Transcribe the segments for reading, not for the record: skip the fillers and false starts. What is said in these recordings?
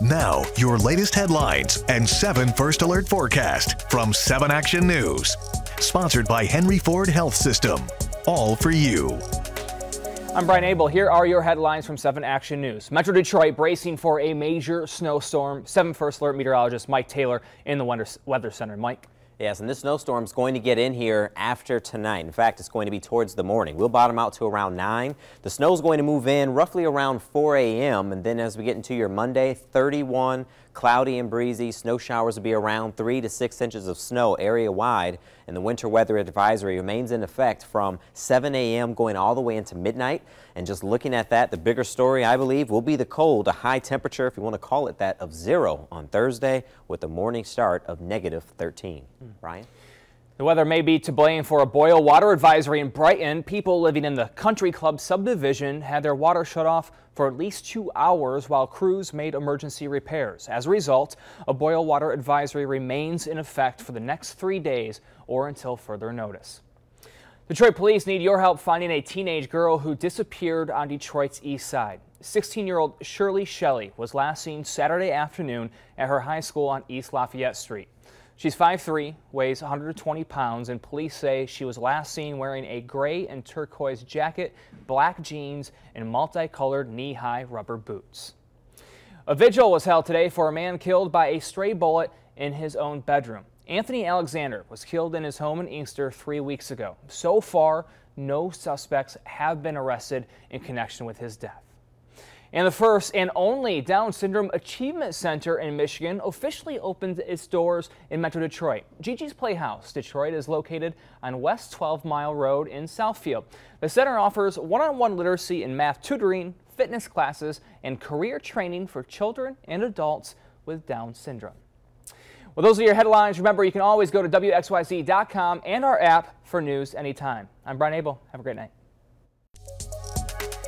Now, your latest headlines and 7 First Alert forecast from 7 Action News. Sponsored by Henry Ford Health System. All for you. I'm Brian Abel. Here are your headlines from 7 Action News. Metro Detroit bracing for a major snowstorm. 7 First Alert meteorologist Mike Taylor in the Weather Center. Mike? Yes, and this snowstorm is going to get in here after tonight. In fact, it's going to be towards the morning. We'll bottom out to around 9. The snow is going to move in roughly around 4 a.m. And then as we get into your Monday, 31, cloudy and breezy. Snow showers will be around 3 to 6 inches of snow area wide. And the winter weather advisory remains in effect from 7 a.m. going all the way into midnight. And just looking at that, the bigger story, I believe, will be the cold, a high temperature, if you want to call it that, of 0 on Thursday with a morning start of -13. Brian? The weather may be to blame for a boil water advisory in Brighton. People living in the Country Club subdivision had their water shut off for at least 2 hours while crews made emergency repairs. As a result, a boil water advisory remains in effect for the next 3 days or until further notice. Detroit police need your help finding a teenage girl who disappeared on Detroit's east side. 16-year-old Shirley Shelley was last seen Saturday afternoon at her high school on East Lafayette Street. She's 5'3", weighs 120 pounds, and police say she was last seen wearing a gray and turquoise jacket, black jeans, and multicolored knee-high rubber boots. A vigil was held today for a man killed by a stray bullet in his own bedroom. Anthony Alexander was killed in his home in Inkster 3 weeks ago. So far, no suspects have been arrested in connection with his death. And the first and only Down Syndrome Achievement Center in Michigan officially opened its doors in Metro Detroit. Gigi's Playhouse Detroit is located on West 12 Mile Road in Southfield. The center offers one-on-one literacy and math tutoring, fitness classes, and career training for children and adults with Down syndrome. Well, those are your headlines. Remember, you can always go to WXYZ.com and our app for news anytime. I'm Brian Abel. Have a great night.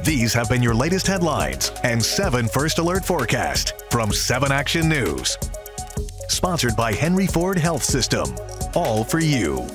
These have been your latest headlines and 7 First Alert forecast from 7 Action News. Sponsored by Henry Ford Health System. All for you.